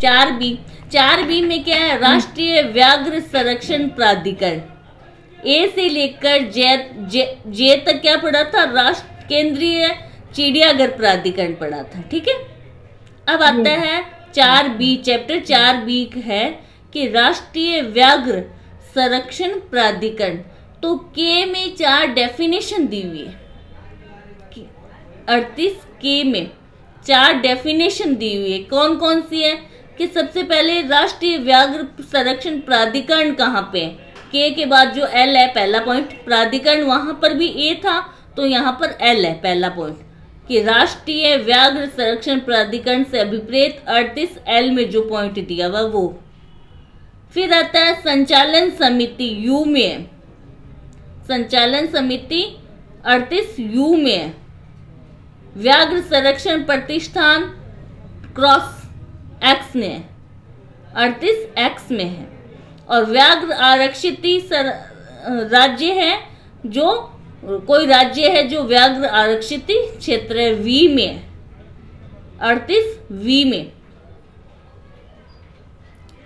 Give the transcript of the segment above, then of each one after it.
4B में क्या है, राष्ट्रीय व्याघ्र संरक्षण प्राधिकरण। ए से लेकर जे तक क्या पढ़ा था, राष्ट्र केंद्रीय चिड़ियाघर प्राधिकरण पढ़ा था। ठीक है, अब आता है 4B, चैप्टर 4B है कि राष्ट्रीय व्याघ्र संरक्षण प्राधिकरण। तो के में 4 डेफिनेशन दी हुई है, 38 में 4 डेफिनेशन दी हुई है। कौन कौन सी है कि सबसे पहले राष्ट्रीय व्याघ्र संरक्षण प्राधिकरण कहाँ पे है, के बाद जो एल है पहला पॉइंट, प्राधिकरण वहां पर भी ए था तो यहाँ पर एल है पहला पॉइंट, कि राष्ट्रीय व्याघ्र संरक्षण प्राधिकरण से अभिप्रेत 38L में जो पॉइंट दिया हुआ वो। फिर आता है संचालन समिति, यू में है, संचालन समिति 38U में है। व्याघ्र संरक्षण प्रतिष्ठान क्रॉस एक्स में है, 38X में है। और व्याघ्र आरक्षित राज्य है, जो कोई राज्य है जो व्याघ्र आरक्षित क्षेत्र है, वी में है, 38V में।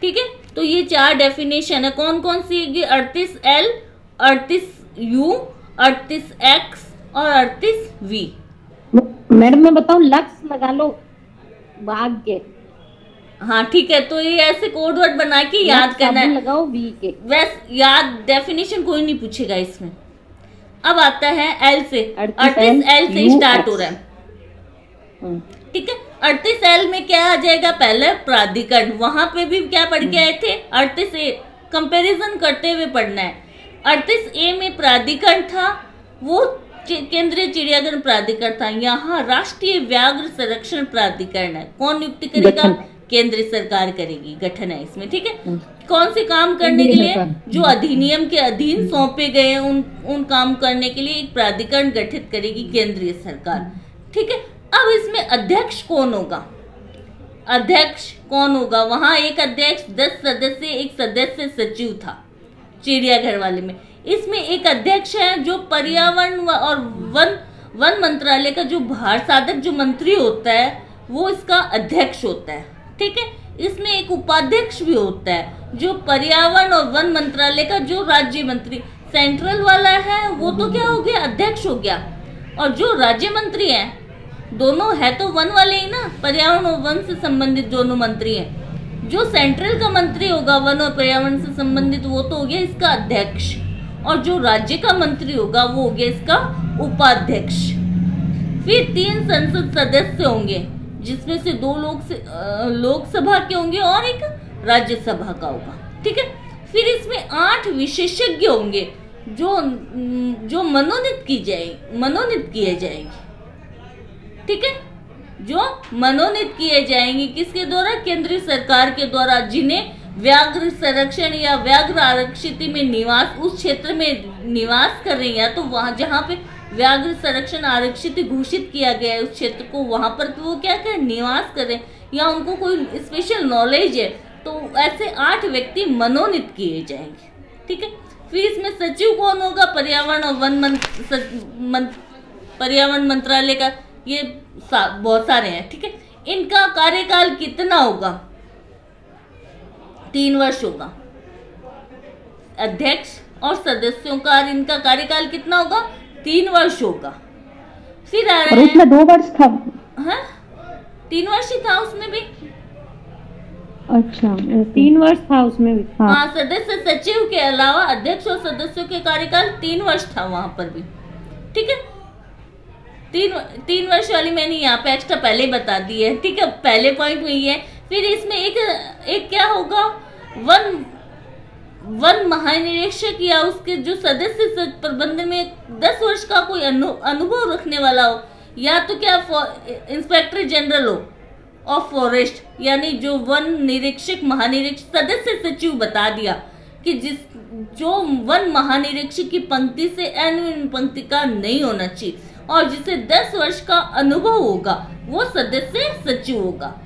ठीक है, तो ये 4 डेफिनेशन है। कौन कौन सी है, 38L, 38U, 38X और 38V। मैडम मैं बताऊं, लक्ष्य लगा लो बाघ के। हाँ ठीक है, तो ये ऐसे कोड वर्ड बना के याद करना है, लगाओ वी के, वैसे याद डेफिनेशन कोई नहीं पूछेगा इसमें। अब आता है एल से, 38L से स्टार्ट हो रहा है। ठीक है, 38L में क्या आ जाएगा, पहले प्राधिकरण, वहां पे भी क्या पढ़ के आए थे, 38A, कंपैरिजन करते हुए पढ़ना है। 38A में प्राधिकरण था, वो केंद्रीय चिड़ियाघर प्राधिकरण था। यहाँ राष्ट्रीय व्याघ्र संरक्षण प्राधिकरण है, कौन नियुक्ति करेगा, केंद्र सरकार करेगी, गठन है इसमें। ठीक है, कौन से काम करने के लिए, जो अधिनियम के अधीन सौंपे गए उन काम करने के लिए एक प्राधिकरण गठित करेगी केंद्रीय सरकार। ठीक है, अब इसमें अध्यक्ष कौन होगा, अध्यक्ष कौन होगा, वहां एक अध्यक्ष, 10 सदस्य, एक सदस्य सचिव था चिड़ियाघर वाले में। इसमें एक अध्यक्ष है जो पर्यावरण और वन मंत्रालय का जो भार साधक जो मंत्री होता है वो इसका अध्यक्ष होता है। ठीक है, इसमें एक उपाध्यक्ष भी होता है जो पर्यावरण और वन मंत्रालय का जो राज्य मंत्री सेंट्रल वाला है वो तो क्या हो गया, अध्यक्ष हो गया। और जो राज्य मंत्री है, दोनों है तो वन वाले ही ना, पर्यावरण और वन से संबंधित दोनों मंत्री हैं। जो सेंट्रल का मंत्री होगा वन और पर्यावरण से संबंधित, वो तो हो गया इसका अध्यक्ष, और जो राज्य का मंत्री होगा वो हो गया इसका उपाध्यक्ष। फिर 3 संसद सदस्य होंगे, जिसमें से 2 लोकसभा के होंगे और एक राज्यसभा का होगा। ठीक है, फिर इसमें 8 विशेषज्ञ होंगे जो मनोनीत किए जाएंगे। ठीक है, जो मनोनीत किए जाएंगे किसके द्वारा, केंद्रीय सरकार के द्वारा, जिन्हें व्याघ्र संरक्षण या व्याघ्र आरक्षित में निवास, उस क्षेत्र में निवास कर रहे हैं, तो वहां जहां पे व्याघ्र संरक्षण आरक्षित घोषित किया गया है उस क्षेत्र को, वहां पर वो क्या कर निवास कर रहे हैं या उनको कोई स्पेशल नॉलेज है, तो ऐसे 8 व्यक्ति मनोनीत किए जाएंगे। ठीक है, फिर इसमें सचिव कौन होगा, पर्यावरण और पर्यावरण मंत्रालय का, ये बहुत सारे हैं। ठीक है, इनका कार्यकाल कितना होगा, 3 वर्ष होगा। अध्यक्ष और सदस्यों का इनका कार्यकाल कितना होगा, 3 वर्ष होगा। फिर आ रहा है, उसमें 2 वर्ष था। हाँ, 3 वर्ष ही था उसमें भी। अच्छा, 3 वर्ष था उसमें भी। हाँ, सदस्य सचिव के अलावा अध्यक्ष और सदस्यों के कार्यकाल 3 वर्ष था वहां पर भी। ठीक है, 3 वर्ष वाली मैंने यहाँ पे एक्स्ट्रा पहले बता दी है। ठीक है, पहले पॉइंट में ये है। फिर इसमें एक क्या होगा, वन महानिरीक्षक या उसके जो सदस्य प्रबंधन में 10 वर्ष का कोई अनुभव रखने वाला हो, या तो क्या इंस्पेक्टर जनरल हो ऑफ फॉरेस्ट, यानी जो वन निरीक्षक महानिरीक्षक सदस्य सचिव बता दिया कि जो वन महानिरीक्षक की पंक्ति से अन्य पंक्ति का नहीं होना चाहिए, और जिसे 10 वर्ष का अनुभव होगा वो सदस्य सचिव होगा।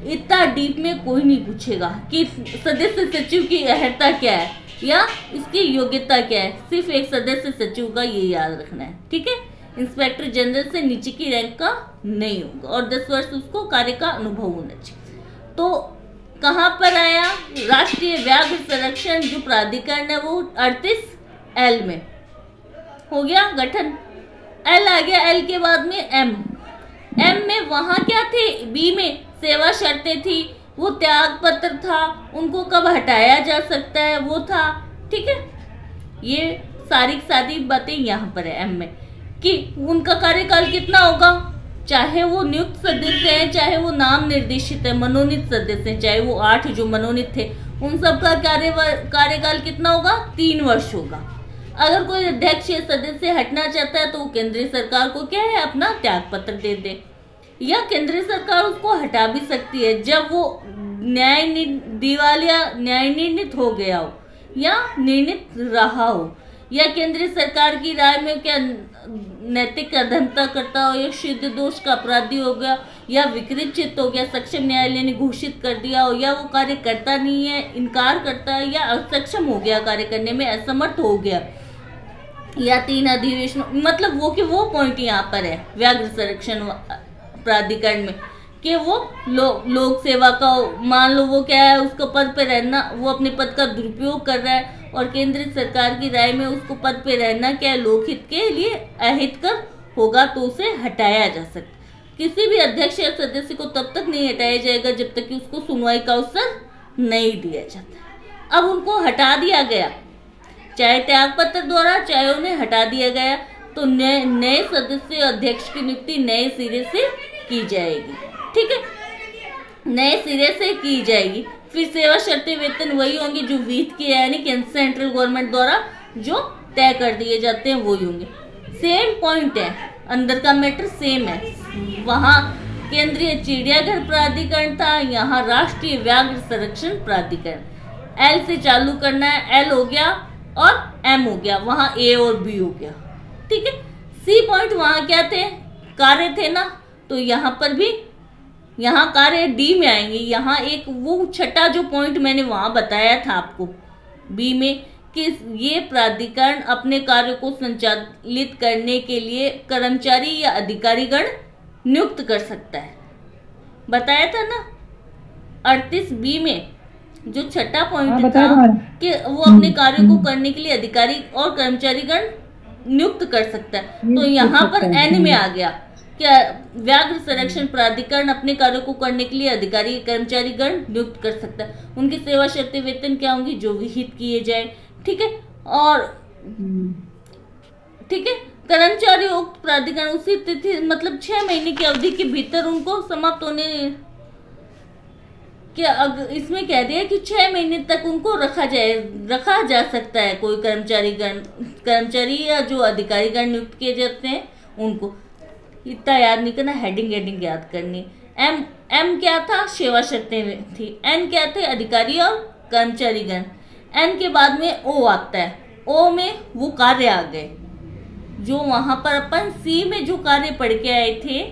इतना डीप में कोई नहीं पूछेगा कि सदस्य सचिव की अहर्ता क्या है या इसकी योग्यता क्या है, सिर्फ एक सदस्य सचिव का ये याद रखना है। ठीक है, इंस्पेक्टर जनरल से नीचे की रैंक का नहीं होगा और 10 वर्ष उसको कार्य का अनुभव होना चाहिए। तो कहाँ पर आया? राष्ट्रीय व्याघ्र संरक्षण जो प्राधिकरण है वो 38L में हो गया गठन। L आ गया, L के बाद में M में वहां क्या थे? B में सेवा शर्तें थी, वो त्याग पत्र था, उनको कब हटाया जा सकता है वो था। ठीक है, ये सारी बातें यहाँ पर है M में कि उनका कार्यकाल कितना होगा, चाहे वो नियुक्त सदस्य हैं, चाहे वो नाम निर्देशित है, मनोनीत सदस्य हैं, चाहे वो 8 जो मनोनीत थे, उन सब का कार्यकाल कितना होगा? 3 वर्ष होगा। अगर कोई अध्यक्ष या सदस्य हटना चाहता है तो वो केंद्रीय सरकार को क्या है? अपना त्याग पत्र दे दे, या केंद्रीय सरकार उसको हटा भी सकती है जब वो दिवालिया न्यायनिर्णित हो गया हो या निर्णित रहा हो, या केंद्रीय सरकार की राय में क्या नैतिक अधमता करता हो, या सिद्ध दोष का अपराधी हो गया, या विकृत चित्त हो गया, सक्षम न्यायालय ने घोषित कर दिया हो, या वो कार्य करता नहीं है, इनकार करता है, या असक्षम हो गया, कार्य करने में असमर्थ हो गया, या 3 अधिवेशन, मतलब वो कि वो पॉइंट यहाँ पर है व्याघ्र संरक्षण प्राधिकरण में कि वो लोक सेवा का, मान लो वो क्या है, उसको पद पे रहना, वो अपने पद का दुरुपयोग कर रहा है और केंद्र सरकार की राय में उसको पद पे रहना क्या है? लोकहित के लिए अहितकर होगा तो उसे हटाया जा सकता। किसी भी अध्यक्ष या सदस्य को तब तक नहीं हटाया जाएगा जब तक कि उसको सुनवाई का अवसर नहीं दिया जाता। अब उनको हटा दिया गया, चाहे त्याग पत्र द्वारा, चाहे उन्हें हटा दिया गया, तो नए सदस्य अध्यक्ष की नियुक्ति नए सिरे से की जाएगी। ठीक है, नए सिरे से की जाएगी। फिर सेवा शर्तें वेतन वही होंगे जो विहित किए, यानी कि सेंट्रल गवर्नमेंट द्वारा जो तय कर दिए जाते हैं वही होंगे। सेम पॉइंट है, अंदर का मैटर सेम है। वहां केंद्रीय चिड़ियाघर प्राधिकरण था, यहाँ राष्ट्रीय व्याघ्र संरक्षण प्राधिकरण। L से चालू करना है, L हो गया और M हो गया, वहां A और B हो गया। ठीक है, C पॉइंट वहां क्या थे? कार्य थे ना, तो यहाँ पर भी यहाँ कार्य D में आएंगे। यहाँ एक वो छठा जो पॉइंट मैंने वहां बताया था आपको B में कि ये प्राधिकरण अपने कार्य को संचालित करने के लिए कर्मचारी या अधिकारीगण नियुक्त कर सकता है, बताया था ना 38B में जो छठा पॉइंट था कि वो अपने कार्य को करने के लिए अधिकारी और कर्मचारीगण नियुक्त कर सकता है। तो यहाँ पर N में आ गया क्या? व्याघ्र संरक्षण प्राधिकरण अपने कार्यों को करने के लिए अधिकारी कर्मचारीगण नियुक्त कर सकता है। उनकी सेवा शर्तें वेतन क्या होंगी? जो विहित किए जाए। ठीक है, और ठीक है, कर्मचारी उक्त प्राधिकरण उसी तिथि मतलब 6 महीने की अवधि के भीतर उनको समाप्त होने क्या, इसमें कह दिया कि 6 महीने तक उनको रखा जा सकता है। कोई कर्मचारी या जो अधिकारीगण नियुक्त किए जाते हैं उनको, इतना याद नहीं करना, हेडिंग याद करनी। M क्या था? सेवा शर्तें थी। N क्या थे? अधिकारी और कर्मचारीगण। N के बाद में O आता है, O में वो कार्य आ गए जो वहां पर अपन C में जो कार्य पढ़ के आए थे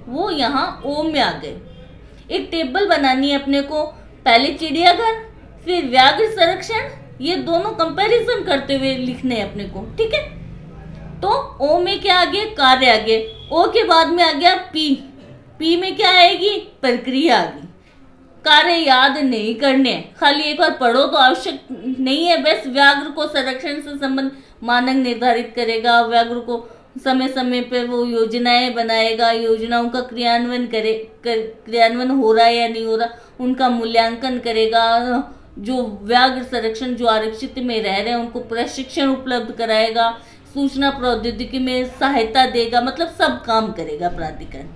वो यहाँ O में आ गए। एक टेबल बनानी है अपने को, पहले चिड़ियाघर फिर व्याघ्र संरक्षण, ये दोनों कंपैरिजन करते हुए लिखने हैं अपने को। ठीक है, तो O में क्या आ गया? कार्य आ गए। O के बाद में आ गया P में क्या आएगी? प्रक्रिया आ गई। कार्य याद नहीं करने, खाली एक बार पढ़ो तो आवश्यक नहीं है। बस व्याघ्र को संरक्षण से संबंध मानक निर्धारित करेगा, व्याघ्र को समय समय पे वो योजनाएं बनाएगा, योजनाओं का क्रियान्वयन हो रहा है या नहीं हो रहा उनका मूल्यांकन करेगा, जो व्याघ्र संरक्षण जो आरक्षित में रह रहे हैं उनको प्रशिक्षण उपलब्ध कराएगा, सूचना प्रौद्योगिकी में सहायता देगा, मतलब सब काम करेगा प्राधिकरण।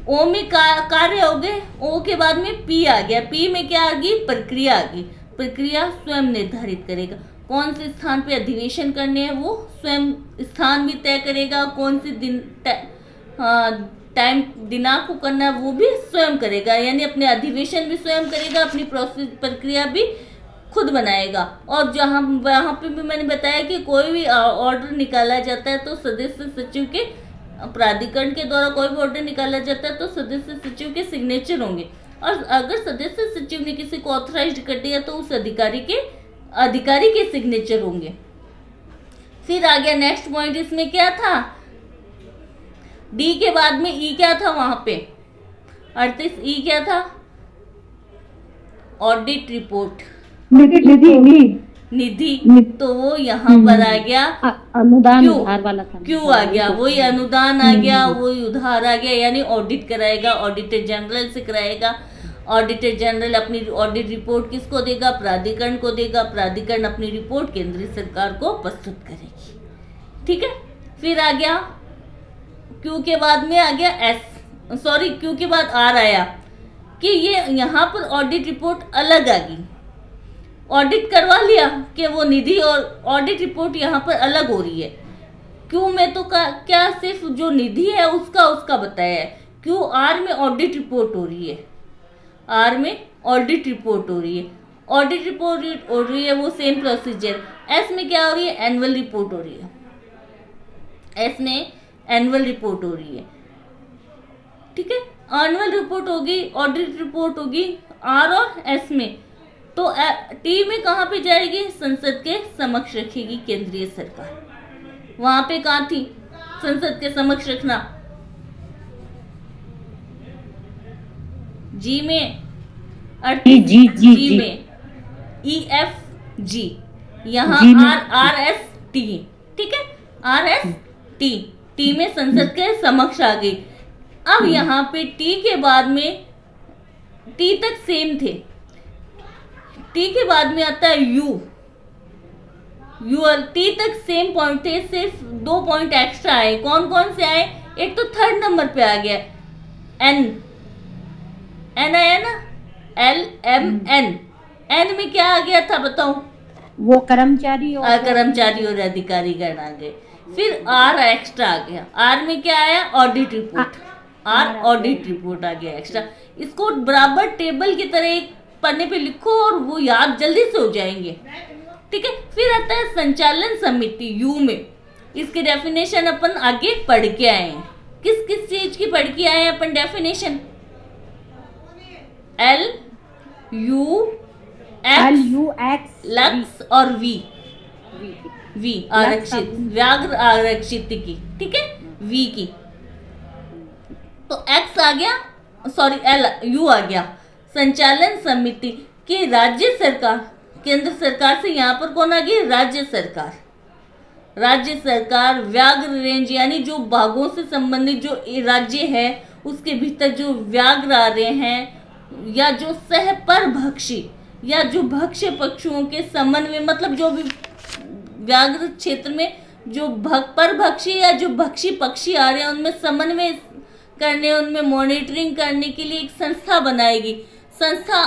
O में कार्य हो गए। O के बाद में P आ गया। P में क्या आ गई? प्रक्रिया आ गई। प्रक्रिया स्वयं निर्धारित करेगा कौन से स्थान पे अधिवेशन करने हैं, वो स्वयं स्थान भी तय करेगा, कौन से टाइम दिनांक को करना है वो भी स्वयं करेगा, यानी अपने अधिवेशन भी स्वयं करेगा, अपनी प्रक्रिया भी खुद बनाएगा। और जहाँ वहाँ पे भी मैंने बताया कि कोई भी ऑर्डर निकाला जाता है तो सदस्य सचिव के, प्राधिकरण के द्वारा कोई भी ऑर्डर निकाला जाता है तो सदस्य सचिव के सिग्नेचर होंगे, और अगर सदस्य सचिव ने किसी को ऑथराइज्ड कर दिया तो उस अधिकारी के सिग्नेचर होंगे। फिर आ गया नेक्स्ट पॉइंट, इसमें क्या था? डी के बाद में ई क्या था? वहां पे 38 ई क्या था? ऑडिट रिपोर्ट, निधि, तो वो यहाँ पर आ गया अनुदान, उधार वाला था, क्यों आ गया, वही अनुदान आ गया, वही उधार आ गया, यानी ऑडिट कराएगा, ऑडिटर जनरल से कराएगा। ऑडिटर जनरल अपनी ऑडिट रिपोर्ट किसको देगा, प्राधिकरण को देगा, प्राधिकरण अपनी रिपोर्ट केंद्रीय सरकार को प्रस्तुत करेगी। ठीक है, फिर आ गया क्यू के बाद में आ गया एस, सॉरी क्यू के बाद आर आया कि ये यहाँ पर ऑडिट रिपोर्ट अलग आ गई, ऑडिट करवा लिया कि वो निधि और ऑडिट रिपोर्ट यहाँ पर अलग हो रही है। क्यू में तो क्या सिर्फ जो निधि है उसका बताया है, क्यू आर में ऑडिट रिपोर्ट हो रही है, आर में ऑडिट रिपोर्ट हो रही है, ऑडिट रिपोर्ट हो रही है वो सेम प्रोसीजर। एस में क्या हो रही है, एनुअल रिपोर्ट हो रही है, एस में एनुअल रिपोर्ट हो रही है। ठीक है, एनुअल रिपोर्ट होगी, ऑडिट रिपोर्ट होगी आर और एस में। तो टी में कहाँ पे जाएगी, संसद के समक्ष रखेगी केंद्रीय सरकार। वहां पे कहाँ थी, संसद के समक्ष रखना। जी में जी में ई एफ जी, यहाँ आर एस टी। ठीक है, आर एस टी, टी में संसद के समक्ष आ गई। अब यहाँ पे टी के बाद में, टी तक सेम थे, टी के बाद में आता है यू, यू और टी तक सेम पॉइंट थे, सिर्फ 2 पॉइंट एक्स्ट्रा आए। कौन कौन से आए, एक तो 3rd नंबर पे आ गया एन, एन आया ना, एल एम एन, एन में क्या आ गया था बताओ, वो कर्मचारी और अधिकारीगण आ गए। फिर आर एक्स्ट्रा आ गया, आर में क्या आया, audit report, or audit report आ गया एक्स्ट्रा। इसको बराबर टेबल की तरह एक पन्ने पे लिखो और वो याद जल्दी से हो जाएंगे। ठीक है, फिर आता है संचालन समिति यू में, इसके डेफिनेशन अपन आगे पढ़ के आए हैं। किस किस चीज की पढ़ के आए हैं अपन definition, L U X lux और वी आरक्षित, व्याघ्र आरक्षित की। ठीक है, वी की, तो एक्स आ गया, सॉरी एल यू आ गया। संचालन समिति की राज्य सरकार, केंद्र सरकार से यहाँ पर कौन आ गई, राज्य सरकार। राज्य सरकार व्याघ्र रेंज, यानी जो भागों से संबंधित जो राज्य है उसके भीतर जो व्याघ्र आ रहे हैं, या जो सहपरभक्षी या जो भक्ष्य पक्षियों के समन्वय, मतलब जो भी व्याघ्र क्षेत्र में जो परभक्षी या जो भक्षी पक्षी आ रहे हैं उनमें समन्वय करने, उनमें मॉनिटरिंग करने के लिए एक संस्था बनाएगी। संस्था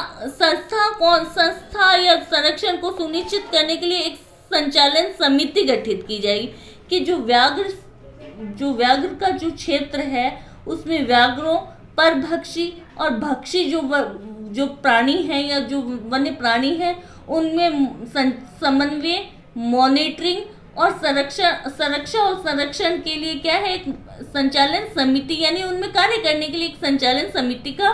या संरक्षण को सुनिश्चित करने के लिए एक संचालन समिति गठित की जाएगी कि जो व्याघ्र का जो क्षेत्र है उसमें व्याघ्रों, परभक्षी और भक्षी जो प्राणी है या जो वन्य प्राणी है उनमें समन्वय, मॉनिटरिंग और संरक्षा और संरक्षण के लिए क्या है, एक संचालन समिति, यानी उनमें कार्य करने के लिए एक संचालन समिति का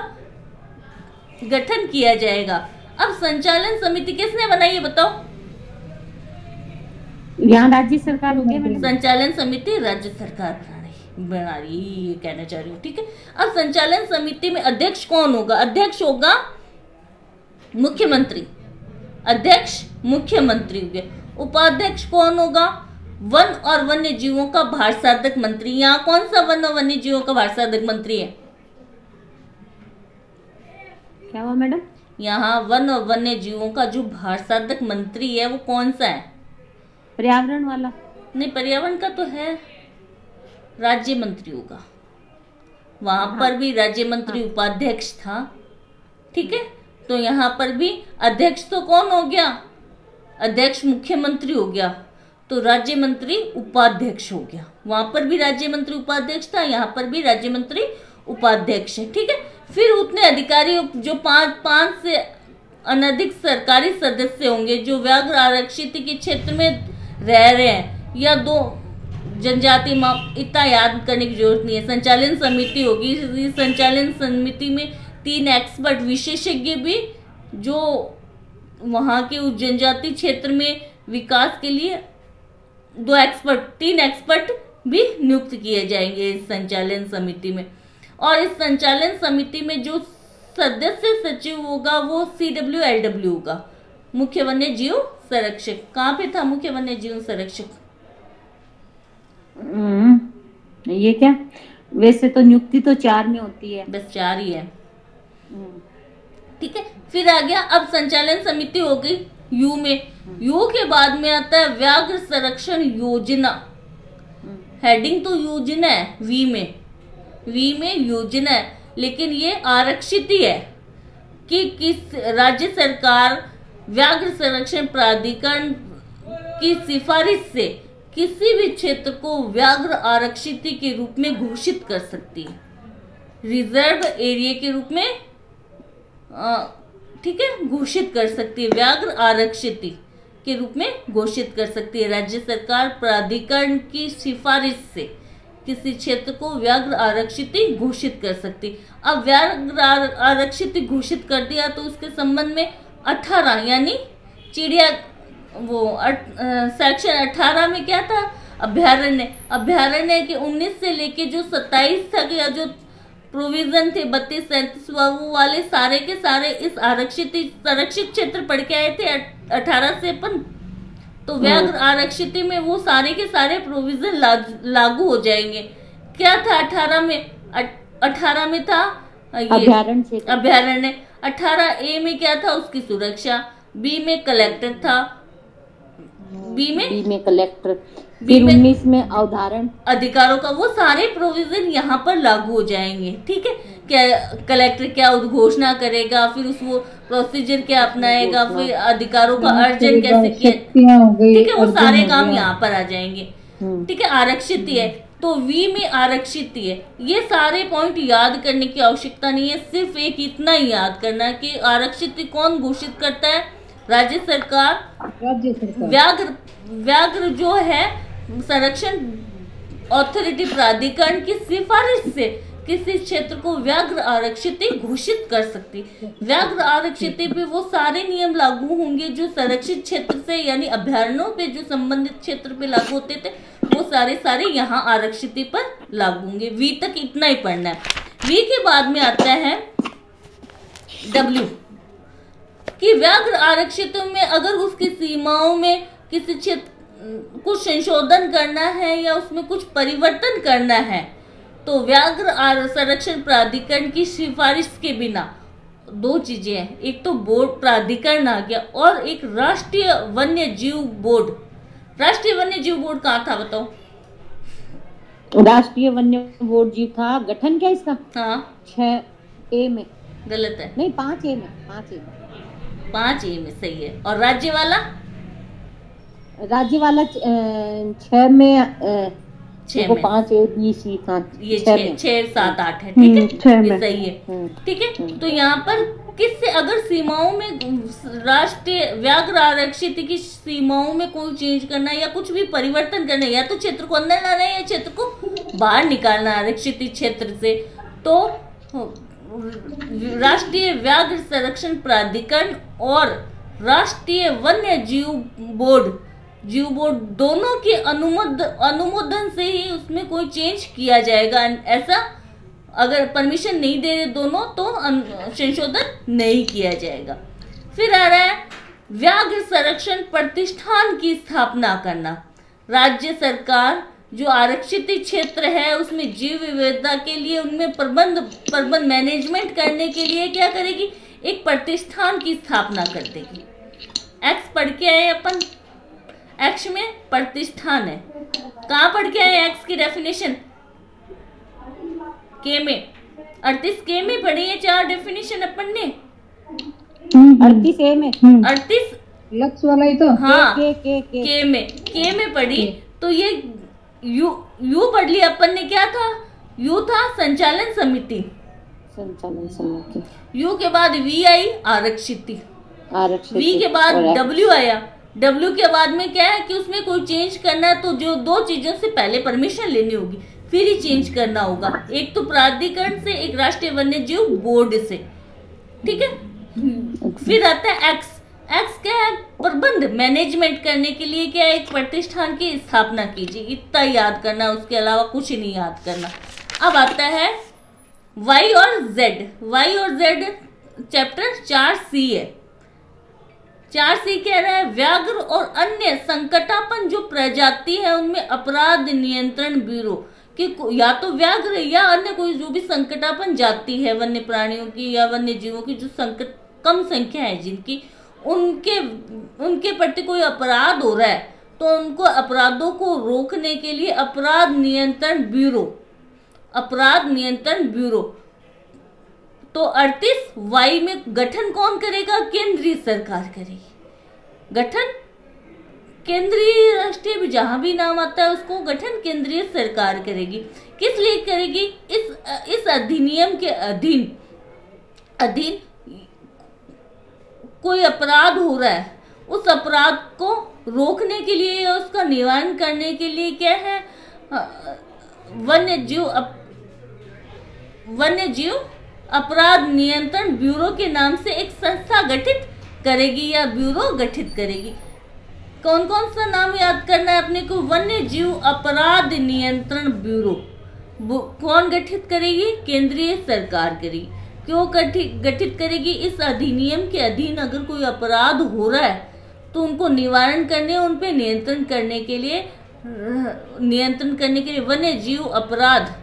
गठन किया जाएगा। अब संचालन समिति किसने बनाई है बताओ, यहाँ राज्य सरकार हो गया, संचालन समिति राज्य सरकार बना रही, ये कहना चाह रही हूँ। ठीक है, अब संचालन समिति में अध्यक्ष कौन होगा, अध्यक्ष होगा मुख्यमंत्री, अध्यक्ष मुख्यमंत्री हो गया। उपाध्यक्ष कौन होगा, वन और वन्य जीवों का भारसाधक मंत्री। यहाँ कौन सा वन और वन्य जीवों का भारसाधक मंत्री है, क्या हुआ मैडम, यहाँ वन और वन्य जीवों का जो भारसाधक मंत्री है वो कौन सा है, पर्यावरण वाला नहीं, पर्यावरण का तो है, राज्य मंत्री होगा। वहां पर भी राज्य मंत्री उपाध्यक्ष था। ठीक है, तो यहाँ पर भी अध्यक्ष तो कौन हो गया, अध्यक्ष मुख्यमंत्री हो गया, तो राज्य मंत्री उपाध्यक्ष हो गया। वहां पर भी राज्य मंत्री उपाध्यक्ष था, यहाँ पर भी राज्य मंत्री उपाध्यक्ष है। ठीक है, फिर उतने अधिकारी जो पांच से अनधिक सरकारी सदस्य होंगे जो व्याघ्र आरक्षित के क्षेत्र में रह रहे हैं, या 2 जनजाति, इतना याद करने की जरूरत नहीं है। संचालन समिति होगी, संचालन समिति में 3 एक्सपर्ट विशेषज्ञ भी जो वहां के उस जनजाति क्षेत्र में विकास के लिए 3 एक्सपर्ट भी नियुक्त किए जाएंगे इस संचालन समिति में। और इस संचालन समिति में जो सदस्य सचिव होगा वो CWLW होगा, मुख्य वन्य जीव संरक्षक। कहाँ पे था मुख्य वन्य जीव संरक्षक? ये क्या, वैसे तो नियुक्ति तो 4 में होती है, बस 4 ही है। ठीक है, फिर आ गया अब संचालन समिति हो गई यू में। यू के बाद में आता है व्याघ्र संरक्षण योजना। हेडिंग तो योजना है, वी में योजना है, लेकिन ये आरक्षित ही है कि किस राज्य सरकार व्याघ्र संरक्षण प्राधिकरण की सिफारिश से किसी भी क्षेत्र को व्याघ्र आरक्षित के रूप में घोषित कर सकती है, रिजर्व एरिया के रूप में, ठीक है, घोषित कर सकती है, व्याघ्र आरक्षित के रूप में घोषित कर सकती है। राज्य सरकार प्राधिकरण की सिफारिश से किसी क्षेत्र को व्याघ्र आरक्षित घोषित कर सकती। अब व्याघ्र आरक्षित घोषित कर दिया तो उसके संबंध में 18 यानी चिड़िया वो सेक्शन 18 में क्या था, अभ्यारण्य के 19 से लेके जो 27 तक या जो प्रोविजन थे 32, 37 वो वाले सारे के सारे इस आरक्षित संरक्षित क्षेत्र पढ़ के आए थे 18 से अपन। तो व्याघ्र आरक्षित में वो सारे के सारे प्रोविजन लागू हो जाएंगे। क्या था 18 में? 18 में था अभ्यारण्य। 18A में क्या था, उसकी सुरक्षा। बी में कलेक्टर था, बी में कलेक्टर। फिर 19 में अवधारण अधिकारों का, वो सारे प्रोविजन यहाँ पर लागू हो जाएंगे। ठीक है, क्या कलेक्टर क्या उद्घोषणा करेगा, फिर उस वो प्रोसीजर क्या अपनाएगा, फिर अधिकारों का अर्जन कैसे किया, ठीक है, वो सारे काम यहाँ पर आ जाएंगे। ठीक है, आरक्षित ही है तो वी में आरक्षित ही है। ये सारे पॉइंट याद करने की आवश्यकता नहीं है, सिर्फ एक इतना ही याद करना है कि आरक्षित कौन घोषित करता है, राज्य सरकार। व्याघ्र जो है संरक्षण अथॉरिटी प्राधिकरण की सिफारिश से किसी क्षेत्र को व्याघ्र आरक्षित घोषित कर सकती। व्याघ्र आरक्षित पे वो सारे नियम लागू होंगे जो संरक्षित क्षेत्र से यानी अभ्यारण्यों पे जो संबंधित क्षेत्र पे लागू होते थे, वो सारे यहाँ आरक्षित पर लागू होंगे। वी तक इतना ही पढ़ना है। वी के बाद में आता है डब्ल्यू कि व्याघ्र आरक्षित में अगर उसकी सीमाओं में किसी क्षेत्र कुछ संशोधन करना है या उसमें कुछ परिवर्तन करना है तो व्याघ्र संरक्षण प्राधिकरण की सिफारिश के बिना 2 चीजें हैं, एक तो बोर्ड प्राधिकरण आ गया और एक राष्ट्रीय वन्य जीव बोर्ड। राष्ट्रीय वन्य जीव बोर्ड कहाँ था बताओ? राष्ट्रीय वन्य बोर्ड जीव था, गठन क्या इसका? हाँ 6A में। गलत है, नहीं 5A में। 5A में सही है। और राज्य वाला 6 में। 5A B C ये 6 7 8 है। ठीक है, ये सही है। ठीक है, तो यहाँ पर किससे अगर सीमाओं में राष्ट्रीय व्याघ्र आरक्षित की सीमाओं में कोई चेंज करना है या कुछ भी परिवर्तन करना है, या तो क्षेत्र को अंदर लाना है या क्षेत्र को बाहर निकालना आरक्षित क्षेत्र से, तो राष्ट्रीय व्याघ्र संरक्षण प्राधिकरण और राष्ट्रीय वन्य जीव बोर्ड दोनों के अनुमोदन से ही उसमें कोई चेंज किया जाएगा। ऐसा अगर परमिशन नहीं दे दोनों तो संशोधन नहीं किया जाएगा। फिर आ रहा है व्याघ्र संरक्षण प्रतिष्ठान की स्थापना करना। राज्य सरकार जो आरक्षित क्षेत्र है उसमें जीव विविधता के लिए उनमें प्रबंध मैनेजमेंट करने के लिए क्या करेगी, एक प्रतिष्ठान की स्थापना कर देगी। एक्स पढ़ के आए अपन, एक्स में प्रतिष्ठान है। कहाँ पढ़ के आए एक्स की डेफिनेशन? के में 38 के में पढ़ी है 4 डेफिनेशन अपन ने। 38A में 38 लक्ष्य वाला ही तो। हाँ के में पढ़ी तो ये यू पढ़ लिया अपन ने। क्या था? यू था संचालन समिति। यू के बाद वी आई आरक्षित। वी के बाद डब्ल्यू आया। डब्ल्यू के बाद में क्या है कि उसमें कोई चेंज करना है तो जो 2 चीजों से पहले परमिशन लेनी होगी फिर ही चेंज करना होगा, एक तो प्राधिकरण से, एक राष्ट्रीय वन्य जीव बोर्ड से। ठीक है, फिर आता है एक्स। एक्स क्या है? प्रबंध मैनेजमेंट करने के लिए क्या है, एक प्रतिष्ठान की स्थापना कीजिए। इतना याद करना, उसके अलावा कुछ नहीं याद करना। अब आता है वाई और जेड। वाई और जेड चैप्टर 4C है। 4C कह रहा है व्याघ्र और अन्य संकटापन जो प्रजाति है उनमें अपराध नियंत्रण ब्यूरो कि या तो व्याघ्र या अन्य कोई जो भी संकटापन जाति है वन्य प्राणियों की या वन्य जीवों की जो संकट कम संख्या है जिनकी उनके प्रति कोई अपराध हो रहा है तो उनको अपराधों को रोकने के लिए अपराध नियंत्रण ब्यूरो। तो 38Y में गठन कौन करेगा? केंद्रीय सरकार करेगी। गठन केंद्रीय राष्ट्रीय जहां भी नाम आता है उसको गठन केंद्रीय सरकार करेगी। किस लिए करेगी? इस अधिनियम के अधीन कोई अपराध हो रहा है उस अपराध को रोकने के लिए या उसका निवारण करने के लिए क्या है, वन्य जीव अपराध नियंत्रण ब्यूरो के नाम से एक संस्था गठित करेगी या ब्यूरो गठित करेगी। कौन कौन सा नाम याद करना है अपने को? वन्य जीव अपराध नियंत्रण ब्यूरो कौन गठित करेगी? केंद्रीय सरकार करेगी। क्यों गठित करेगी? इस अधिनियम के अधीन अगर कोई अपराध हो रहा है तो उनको निवारण करने उन पे नियंत्रण करने के लिए वन्य जीव अपराध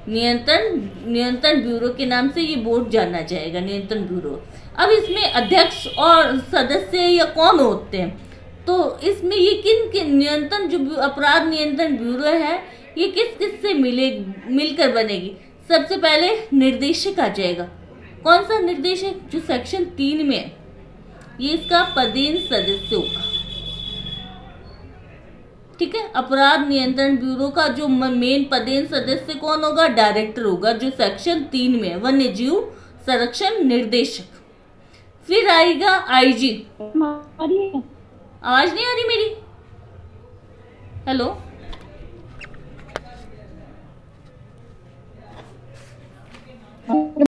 नियंत्रण ब्यूरो के नाम से ये बोर्ड जाना जाएगा, नियंत्रण ब्यूरो। अब इसमें अध्यक्ष और सदस्य या कौन होते हैं? तो इसमें ये किन नियंत्रण जो अपराध नियंत्रण ब्यूरो है ये किस से मिलकर बनेगी? सबसे पहले निर्देशक आ जाएगा। कौन सा निर्देशक? जो सेक्शन 3 में है, ये इसका पदेन सदस्य होगा। ठीक है, अपराध नियंत्रण ब्यूरो का जो मेन पदेन सदस्य कौन होगा? डायरेक्टर होगा, जो सेक्शन 3 में है, वन्य जीव संरक्षण निर्देशक। फिर आएगा आईजी। आवाज नहीं आ रही मेरी? हेलो।